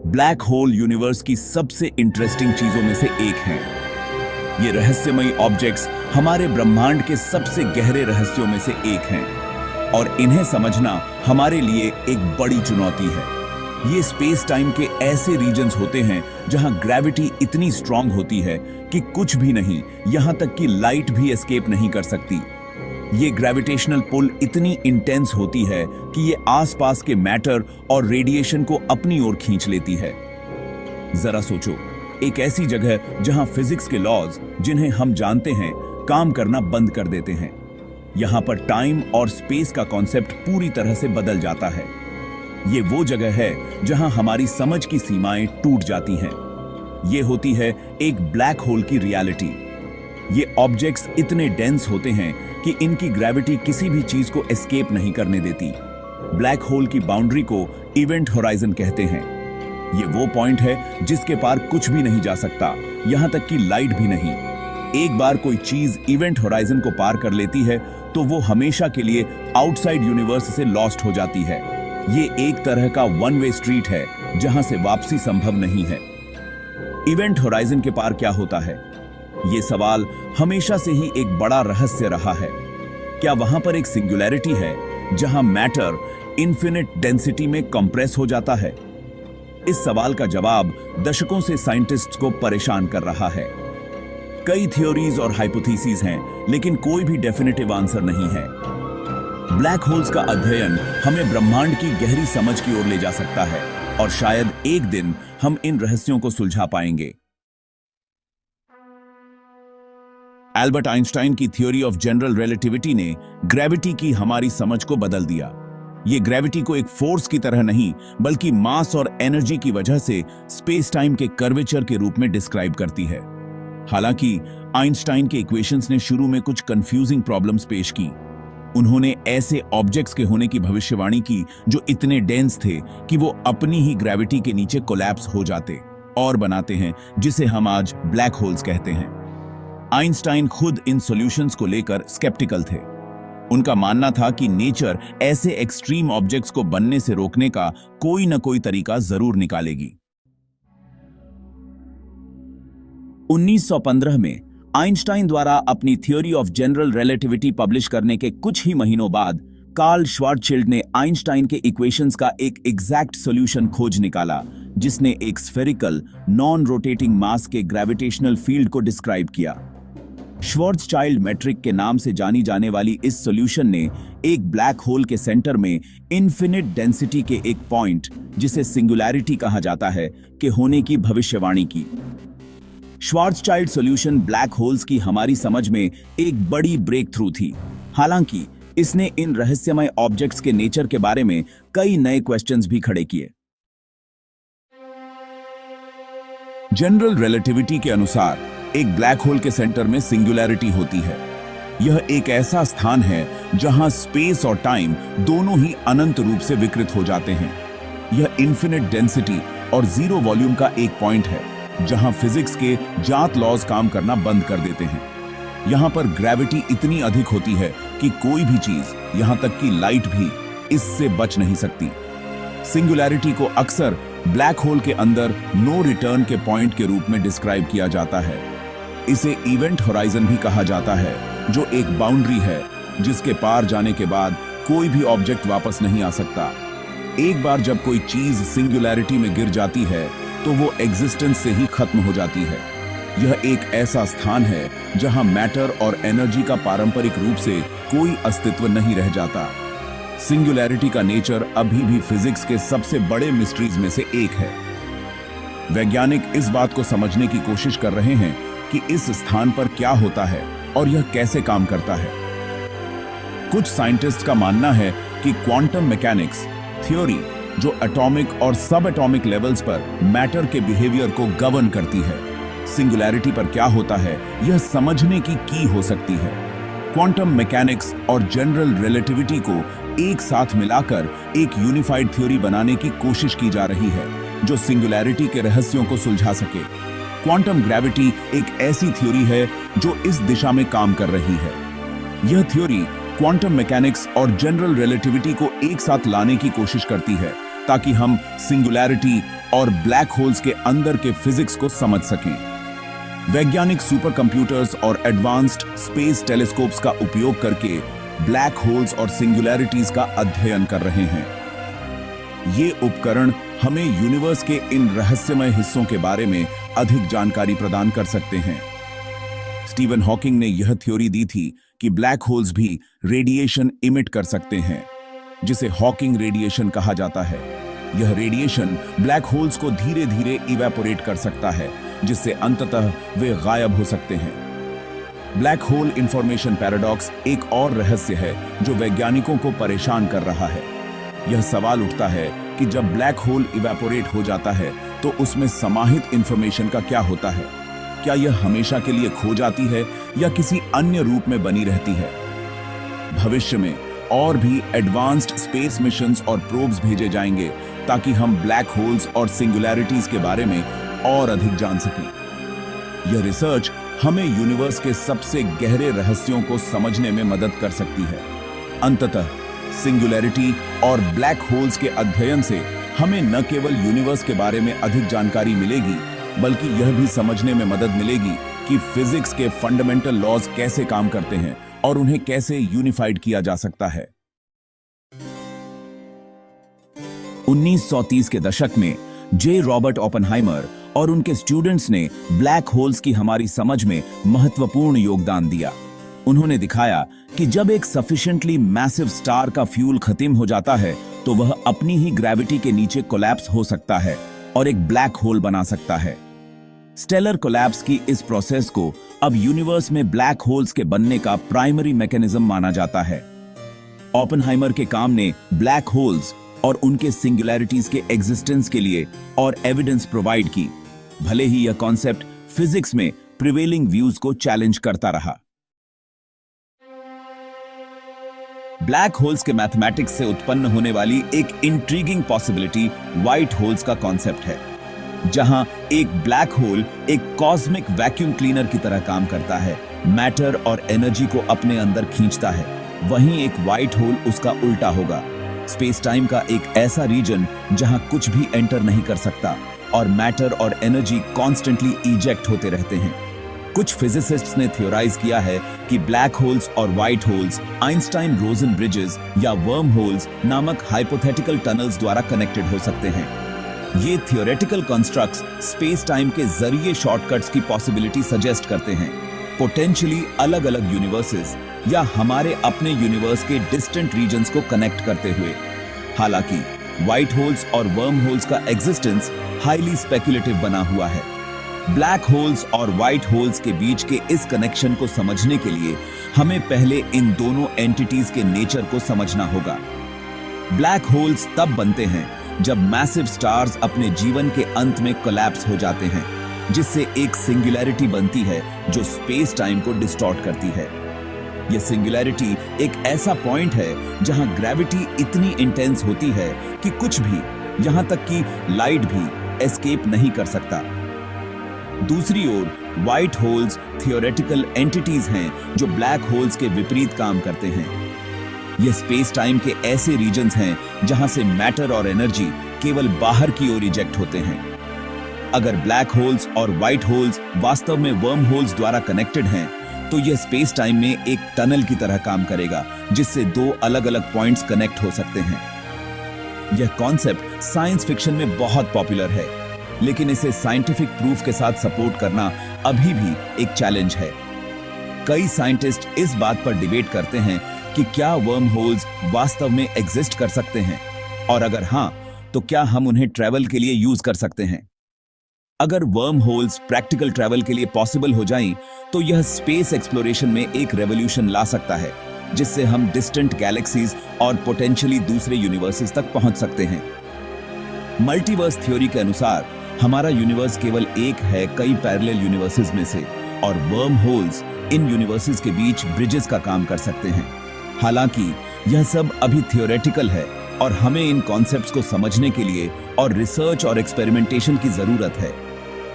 Black hole universe की सबसे interesting चीजों में से एक हैं। ये रहस्यमयी ऑब्जेक्ट्स हमारे ब्रह्मांड के सबसे गहरे रहस्यों में से एक हैं और इन्हें समझना हमारे लिए एक बड़ी चुनौती है। ये स्पेस टाइम के ऐसे रीजन्स होते हैं जहां ग्रेविटी इतनी स्ट्रांग होती है कि कुछ भी नहीं, यहां तक कि लाइट भी एस्केप नहीं कर सकती। ये ग्रेविटेशनल पुल इतनी इंटेंस होती है कि ये आसपास के मैटर और रेडिएशन को अपनी ओर खींच लेती है। जरा सोचो, एक ऐसी जगह जहां फिजिक्स के लॉज, जिन्हें हम जानते हैं, काम करना बंद कर देते हैं। यहां पर टाइम और स्पेस का कॉन्सेप्ट पूरी तरह से बदल जाता है। ये वो जगह है जहां हमारी समझ की सीमाएं टूट जाती हैं। ये होती है एक ब्लैक होल की रियलिटी। ये ऑब्जेक्ट्स इतने डेंस होते हैं कि इनकी ग्रेविटी किसी भी चीज को एस्केप नहीं करने देती। ब्लैक होल की बाउंड्री को इवेंट होराइजन कहते हैं। ये वो पॉइंट है जिसके पार कुछ भी नहीं जा सकता, यहां तक कि लाइट भी नहीं। एक बार कोई चीज इवेंट होराइजन को पार कर लेती है तो वो हमेशा के लिए आउटसाइड यूनिवर्स से लॉस्ट हो जाती है। ये एक तरह का वन वे स्ट्रीट है जहां से वापसी संभव नहीं है। इवेंट होराइजन के पार क्या होता है? ये सवाल हमेशा से ही एक बड़ा रहस्य रहा है। क्या वहां पर एक सिंगुलैरिटी है जहां मैटर इन्फिनिट डेंसिटी में कंप्रेस हो जाता है? इस सवाल का जवाब दशकों से साइंटिस्ट्स को परेशान कर रहा है। कई थ्योरीज और हाइपोथेसिस हैं, लेकिन कोई भी डेफिनेटिव आंसर नहीं है। ब्लैक होल्स का अध्ययन हमें ब्रह्मांड की गहरी समझ की ओर ले जा सकता है और शायद एक दिन हम इन रहस्यों को सुलझा पाएंगे। एल्बर्ट आइंस्टाइन की थ्योरी ऑफ जनरल रिलेटिविटी ने ग्रेविटी की हमारी समझ को बदल दिया। ये ग्रेविटी को एक फोर्स की तरह नहीं, बल्कि मास और एनर्जी की वजह से स्पेस टाइम के कर्वेचर के रूप में डिस्क्राइब करती है। हालांकि आइंस्टाइन के इक्वेशंस ने शुरू में कुछ कंफ्यूजिंग प्रॉब्लम्स पेश की। उन्होंने ऐसे ऑब्जेक्ट्स के होने की भविष्यवाणी की जो इतने डेंस थे कि वो अपनी ही ग्रेविटी के नीचे कोलैप्स हो जाते और बनाते हैं, जिसे हम आज ब्लैक होल्स कहते हैं। आइंस्टाइन खुद इन सॉल्यूशंस को लेकर स्केप्टिकल थे। उनका मानना था कि नेचर ऐसे एक्सट्रीम ऑब्जेक्ट्स को बनने से रोकने का कोई न कोई तरीका जरूर निकालेगी। 1915 में आइंस्टाइन द्वारा अपनी theory of general relativity publish करने के कुछ ही महीनों बाद कार्ल श्वार्ज़शिल्ड ने आइंस्टाइन के इक्वेशंस का एक एग्जैक्ट सॉल्यूशन खोज निकाला, जिसने एक स्फेरिकल नॉन रोटेटिंग मास के ग्रेविटेशनल फील्ड को डिस्क्राइब किया। श्वार्ज़चाइल्ड मैट्रिक के नाम से जानी जाने वाली इस सॉल्यूशन ने एक ब्लैक होल के सेंटर में इन्फिनिट डेंसिटी के एक पॉइंट, जिसे सिंगुलैरिटी कहा जाता है, के होने की भविष्यवाणी की। श्वार्ज़चाइल्ड सॉल्यूशन ब्लैक होल्स की हमारी समझ में एक बड़ी ब्रेक थ्रू थी। हालांकि इसने इन रहस्यमय ऑब्जेक्ट्स के नेचर के बारे में कई नए क्वेश्चंस भी खड़े किए। जनरल रिलेटिविटी के अनुसार एक ब्लैक होल के सेंटर में सिंगुलैरिटी होती है। यह एक ऐसा स्थान है जहां स्पेस और टाइम दोनों ही अनंत रूप से विकृत हो जाते हैं। यह इन्फिनिट डेंसिटी और जीरो वॉल्यूम का एक पॉइंट है जहां फिजिक्स के जात लॉज काम करना बंद कर देते हैं। यहां पर ग्रेविटी इतनी अधिक होती है कि कोई भी चीज, यहां तक कि लाइट भी, इससे बच नहीं सकती। सिंगुलैरिटी को अक्सर ब्लैक होल के अंदर नो रिटर्न के पॉइंट के रूप में डिस्क्राइब किया जाता है। इसे इवेंट होराइजन भी कहा जाता है, जो एक बाउंड्री है जिसके पार जाने के बाद कोई भी ऑब्जेक्ट वापस नहीं आ सकता। एक बार जब कोई चीज सिंगुलैरिटी में गिर जाती है तो वो एग्जिस्टेंस से ही खत्म हो जाती है। यह एक ऐसा स्थान है जहां मैटर और एनर्जी का पारंपरिक रूप से कोई अस्तित्व नहीं रह जाता। सिंगुलैरिटी का नेचर अभी भी फिजिक्स के सबसे बड़े मिस्ट्रीज में से एक है। वैज्ञानिक इस बात को समझने की कोशिश कर रहे हैं कि इस स्थान पर क्या होता है और यह कैसे काम करता है। कुछ साइंटिस्ट का मानना है कि क्वांटम मैकेनिक्स थ्योरी, जो एटॉमिक और सब एटॉमिक लेवल्स पर मैटर के बिहेवियर को गवर्न करती है, सिंगुलैरिटी पर क्या होता है यह समझने की हो सकती है। क्वांटम मैकेनिक्स और जनरल रिलेटिविटी को एक साथ मिलाकर एक यूनिफाइड थ्योरी बनाने की कोशिश की जा रही है जो सिंगुलैरिटी के रहस्यों को सुलझा सके। क्वांटम ग्रेविटी एक ऐसी थ्योरी है जो इस दिशा में काम कर रही है। यह थ्योरी क्वांटम मैकेनिक्स और जनरल रिलेटिविटी को एक साथ लाने की कोशिश करती है ताकि हम सिंगुलैरिटी, और ब्लैक होल्स के अंदर के फिजिक्स को समझ सकें। वैज्ञानिक सुपर कंप्यूटर्स और एडवांस्ड स्पेस टेलीस्कोप्स का उपयोग करके ब्लैक होल्स और सिंगुलैरिटीज का अध्ययन कर रहे हैं। ये उपकरण हमें यूनिवर्स के इन रहस्यमय हिस्सों के बारे में अधिक जानकारी प्रदान कर सकते हैं। स्टीवन हॉकिंग ने यह थ्योरी दी थी कि ब्लैक होल्स भी रेडिएशन इमिट कर सकते हैं, जिसे हॉकिंग रेडिएशन कहा जाता है। यह रेडिएशन ब्लैक होल्स को धीरे धीरे इवेपोरेट कर सकता है, जिससे अंततः वे गायब हो सकते हैं। ब्लैक होल इंफॉर्मेशन पैराडॉक्स एक और रहस्य है जो वैज्ञानिकों को परेशान कर रहा है। यह सवाल उठता है कि जब ब्लैक होल इवेपोरेट हो जाता है तो उसमें समाहित इंफॉर्मेशन का क्या होता है? क्या यह हमेशा के लिए खो जाती है या किसी अन्य रूप में बनी रहती है? भविष्य में और भी एडवांस्ड स्पेस मिशंस और प्रोब्स भेजे जाएंगे ताकि हम ब्लैक होल्स और सिंगुलैरिटीज के बारे में और अधिक जान सकें। यह रिसर्च हमें यूनिवर्स के सबसे गहरे रहस्यों को समझने में मदद कर सकती है। अंततः सिंगुलैरिटी और ब्लैक होल्स के अध्ययन से हमें न केवल यूनिवर्स के बारे में अधिक जानकारी मिलेगी, बल्कि यह भी समझने में मदद मिलेगी कि फिजिक्स के फंडामेंटल लॉज कैसे काम करते हैं और उन्हें कैसे यूनिफाइड किया जा सकता है। 1930 के दशक में जे रॉबर्ट ओपेनहाइमर और उनके स्टूडेंट्स ने ब्लैक होल्स की हमारी समझ में महत्वपूर्ण योगदान दिया। उन्होंने दिखाया कि जब एक सफिशिएंटली मैसिव स्टार का फ्यूल खत्म हो जाता है तो वह अपनी ही ग्रेविटी के नीचे कोलैप्स हो सकता है और एक ब्लैक होल बना सकता है। स्टेलर कोलैप्स की इस प्रोसेस को अब यूनिवर्स में ब्लैक होल्स के बनने का प्राइमरी मैकेनिज्म माना जाता है। ओपेनहाइमर के काम ने ब्लैक होल्स और उनके सिंगुलैरिटीज के एग्जिस्टेंस के लिए और एविडेंस प्रोवाइड की, भले ही यह कॉन्सेप्ट फिजिक्स में प्रिवेलिंग व्यूज को चैलेंज करता रहा। ब्लैक होल्स के मैथमेटिक्स से उत्पन्न होने वाली एक इंट्रीगिंग पॉसिबिलिटी व्हाइट होल्स का कॉन्सेप्ट है, जहां एक ब्लैक होल एक कॉस्मिक वैक्यूम क्लीनर की तरह काम करता है, मैटर और एनर्जी को अपने अंदर खींचता है। वहीं एक व्हाइट होल उसका उल्टा होगा, स्पेस टाइम का एक ऐसा रीजन जहां कुछ भी एंटर नहीं कर सकता और मैटर और एनर्जी कॉन्स्टेंटली इजेक्ट होते रहते हैं। कुछ फिजिसिस्ट्स ने थियोराइज किया है कि ब्लैक होल्स और व्हाइट होल्स आइंस्टाइन रोजन ब्रिजेस या वर्म होल्स नामक हाइपोथेटिकल टनल्स द्वारा कनेक्टेड हो सकते हैं। ये थियोरेटिकल कंस्ट्रक्ट्स स्पेस टाइम के जरिए शॉर्टकट्स की पॉसिबिलिटी सजेस्ट करते हैं, पोटेंशियली अलग अलग यूनिवर्सेस या हमारे अपने यूनिवर्स के डिस्टेंट रीजन्स को कनेक्ट करते हुए। हालांकि व्हाइट होल्स और वर्म होल्स का एग्जिस्टेंस हाईली स्पेक्युलेटिव बना हुआ है। ब्लैक होल्स और व्हाइट होल्स के बीच के इस कनेक्शन को समझने के लिए हमें पहले इन दोनों एंटिटीज के नेचर को समझना होगा। ब्लैक होल्स तब बनते हैं जब मैसिव स्टार्स अपने जीवन के अंत में कोलैप्स हो जाते हैं, जिससे एक सिंगुलैरिटी बनती है जो स्पेस टाइम को डिस्टॉर्ट करती है। यह सिंगुलैरिटी एक ऐसा पॉइंट है जहां ग्रेविटी इतनी इंटेंस होती है कि कुछ भी, यहां तक कि लाइट भी, एस्केप नहीं कर सकता। दूसरी ओर व्हाइट होल्स थियोरेटिकल एंटिटीज हैं जो ब्लैक होल्स के विपरीत काम करते हैं। यह स्पेस टाइम के ऐसे रीजन्स हैं जहां से मैटर और एनर्जी केवल बाहर की ओर इजेक्ट होते हैं। अगर ब्लैक होल्स और व्हाइट होल्स वास्तव में वर्म होल्स द्वारा कनेक्टेड हैं, तो यह स्पेस टाइम में एक टनल की तरह काम करेगा, जिससे दो अलग अलग पॉइंट्स कनेक्ट हो सकते हैं। यह कॉन्सेप्ट साइंस फिक्शन में बहुत पॉपुलर है, लेकिन इसे साइंटिफिक प्रूफ के साथ सपोर्ट करना अभी भी एक चैलेंज है। कई साइंटिस्ट इस बात पर डिबेट करते हैं कि क्या वर्म होल्स वास्तव में एग्जिस्ट कर सकते हैं, और अगर हां, तो क्या हम उन्हें ट्रैवल के लिए यूज कर सकते हैं। अगर वर्म होल्स प्रैक्टिकल ट्रैवल के लिए पॉसिबल हो जाएं, तो यह स्पेस एक्सप्लोरेशन में एक रेवोल्यूशन ला सकता है, जिससे हम डिस्टेंट गैलेक्सीज और पोटेंशियली दूसरे यूनिवर्सेस तक पहुंच सकते हैं। मल्टीवर्स थ्योरी के अनुसार हमारा यूनिवर्स केवल एक है कई पैरेलल यूनिवर्सेस में से, और वर्म होल्स इन यूनिवर्सेस के बीच ब्रिजेस का काम कर सकते हैं। हालांकि यह सब अभी थियोरेटिकल है और हमें इन कॉन्सेप्ट्स को समझने के लिए और रिसर्च और एक्सपेरिमेंटेशन की जरूरत है।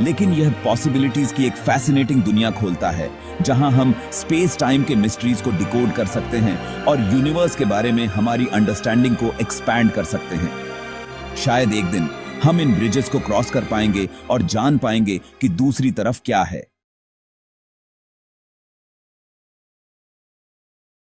लेकिन यह पॉसिबिलिटीज की एक फैसिनेटिंग दुनिया खोलता है, जहां हम स्पेस टाइम के मिस्ट्रीज को डिकोड कर सकते हैं और यूनिवर्स के बारे में हमारी अंडरस्टैंडिंग को एक्सपैंड कर सकते हैं। शायद एक दिन हम इन ब्रिजेस को क्रॉस कर पाएंगे और जान पाएंगे कि दूसरी तरफ क्या है।